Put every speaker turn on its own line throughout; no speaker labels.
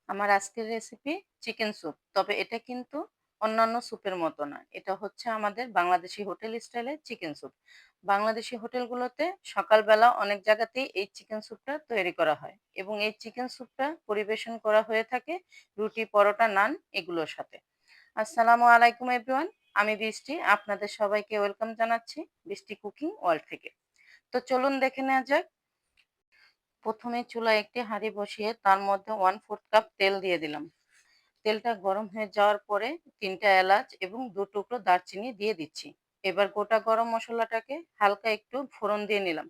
আমার আজকের recipe chicken soup. তবে এটা কিন্তু অন্যান্য স্যুপের মতো না। এটা হচ্ছে আমাদের বাংলাদেশি হোটেল স্টাইলের চিকেন স্যুপ। বাংলাদেশি হোটেলগুলোতে সকালবেলা অনেক জায়গাতেই এই চিকেন স্যুপটা তৈরি করা হয় এবং এই চিকেন স্যুপটা পরিবেশন করা হয়ে থাকে রুটি, পরোটা, নান এগুলোর সাথে। আসসালামু আলাইকুম এভরিওয়ান। আমি বৃষ্টি। আপনাদের সবাইকে ওয়েলকাম জানাচ্ছি বৃষ্টি কুকিং ওয়ার্ল্ড থেকে। তো চলুন দেখে নেওয়া যাক। প্রথমে চুলায় একটি হাঁড়ি বসিয়ে তার মধ্যে 1/4 কাপ তেল দিয়ে দিলাম। তেলটা গরম হয়ে যাওয়ার পরে ৩টা এলাচ এবং ২ টুকরো দারচিনি দিয়ে দিচ্ছি। এবার গোটা গরম মসলাটাকে হালকা একটু ফোড়ন দিয়ে নিলাম।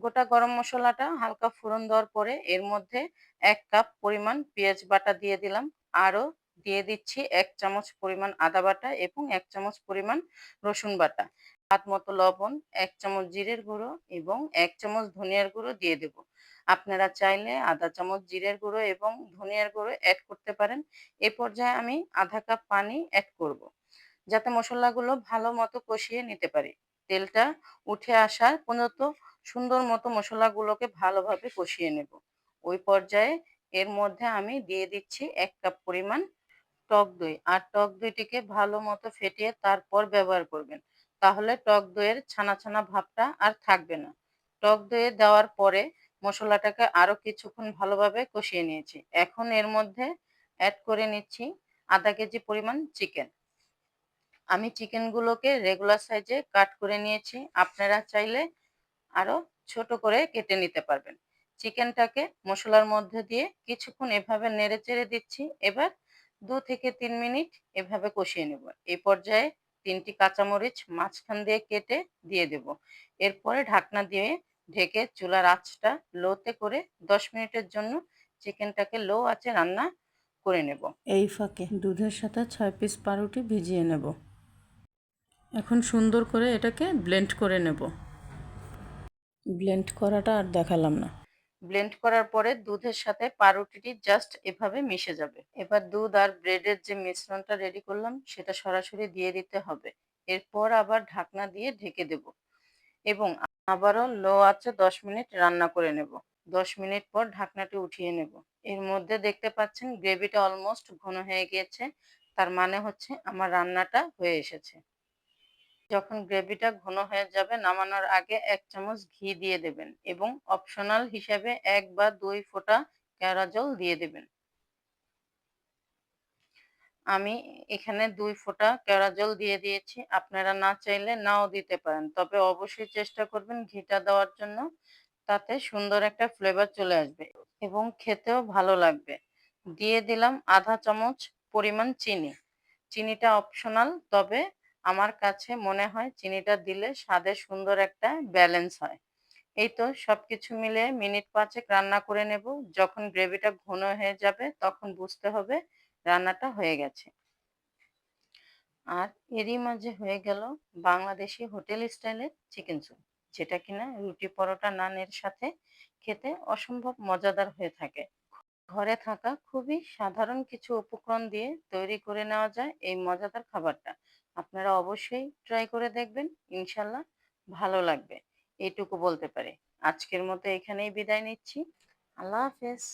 গোটা গরম মসলাটা হালকা ফোড়ন দেওয়ার পরে এর মধ্যে ১ কাপ পরিমাণ পেঁয়াজ বাটা দিয়ে দিলাম। আরও দিয়ে দিচ্ছি ১ চামচ পরিমাণ আদা বাটা এবং ১ চামচ পরিমাণ রসুন বাটা। স্বাদ মতো লবণ, ১ চামচ জিরের গুঁড়ো এবং ১ চামচ ধনিয়ার গুঁড়ো দিয়ে দেব। আপনারা চাইলে আধা চামচ জিরের গুঁড়ো এবং ধনিয়ার গুঁড়ো অ্যাড করতে পারেন। এ পর্যায়ে আমি আধা কাপ পানি অ্যাড করব, যাতে মশলাগুলো ভালো মতো কষিয়ে নিতে পারি। তেলটা উঠে আসা পর্যন্ত সুন্দর মতো মশলাগুলোকে ভালোভাবে কষিয়ে নেব। ওই পর্যায়ে এর মধ্যে আমি দিয়ে দিচ্ছি ১ কাপ পরিমাণ টক দই। আর টক দইটিকে ভালো মতো ফেটিয়ে তারপর ব্যবহার করবেন। তাহলে টক দইয়ের ছানা ছানা ভাবটা আর থাকবে না। টক দইয়ে দেওয়ার পরে মশলাটাকে আরো কিছুক্ষণ ভালোভাবে কষিয়ে নিয়েছি। এখন এর মধ্যে অ্যাড করে নিচ্ছি আধা কেজি পরিমাণ চিকেন। আমি চিকেনগুলোকে রেগুলার সাইজে কাট করে নিয়েছি। আপনারা চাইলে আরো ছোট করে কেটে নিতে পারবেন। চিকেনটাকে মশলার মধ্যে দিয়ে কিছুক্ষণ এভাবে নেড়েচেড়ে দিচ্ছি। এবার ২ থেকে ৩ মিনিট এভাবে কষিয়ে নেব। এই পর্যায়ে ৩টি কাঁচামরিচ মাঝখান দিয়ে কেটে দিয়ে দেব। এরপরে ঢাকনা দিয়ে ঢেকে চুলার আঁচটা লোতে করে ১০ মিনিটের জন্য চিকেনটাকে লো আঁচে রান্না করে নেব। এই ফাঁকে দুধের সাথে ৬ পিস পাউরুটি ভিজিয়ে নেব। এখন সুন্দর করে এটাকে ব্লেন্ড করে নেব। ব্লেন্ড করাটা আর দেখালাম না। ব্লেন্ড করার পরে দুধের সাথে পাউরুটিটি জাস্ট এভাবে মিশে যাবে। এবার দুধ আর ব্রেডের যে মিশ্রণটা রেডি করলাম সেটা সরাসরি দিয়ে দিতে হবে। এরপর আবার ঢাকনা দিয়ে ঢেকে দেব এবং আবারও লো আঁচে ১০ মিনিট রান্না করে নেব। ১০ মিনিট পর ঢাকনাটি উঠিয়ে নেব। এর মধ্যে দেখতে পাচ্ছেন গ্রেভিটা অলমোস্ট ঘন হয়ে গিয়েছে। তার মানে হচ্ছে আমার রান্নাটা হয়ে এসেছে। যখন গ্রেভিটা ঘন হয়ে যাবে নামানোর আগে ১ চামচ ঘি দিয়ে দেবেন এবং অপশনাল হিসেবে ১ বা ২ ফোঁটা কেওড়া জল দিয়ে দেবেন। আমি এখানে ২ ফোঁটা কেওড়া জল দিয়ে দিয়েছি। আপনারা না চাইলে নাও দিতে পারেন। তবে অবশ্যই চেষ্টা করবেন ঘিটা দেওয়ার জন্য। তাতে সুন্দর একটা ফ্লেভার চলে আসবে এবং খেতেও ভালো লাগবে। দিয়ে দিলাম আধা চামচ পরিমাণ চিনি। চিনিটা অপশনাল, তবে আমার কাছে মনে হয় চিনিটা দিলে স্বাদে সুন্দর একটা ব্যালেন্স হয়। এই তো সবকিছু মিলে মিনিট ৫ রান্না করে নেব। যখন গ্রেভিটা ঘন হয়ে যাবে তখন বুঝতে হবে রান্নাটা হয়ে গেছে। আর এরই মাঝে হয়ে গেল বাংলাদেশি হোটেল স্টাইলের চিকেন স্যুপ, যেটা কিনা রুটি, পরোটা, নানের সাথে খেতে অসম্ভব মজাদার হয়ে থাকে। ঘরে থাকা খুবই সাধারণ কিছু উপকরণ দিয়ে তৈরি করে নেওয়া যায় এই মজাদার খাবারটা। আপনারা অবশ্যই ট্রাই করে দেখবেন, ইনশাল্লাহ ভালো লাগবে। এইটুকু বলতে পারি। আজকের মতো এখানেই বিদায় নিচ্ছি। আল্লাহ হাফেজ।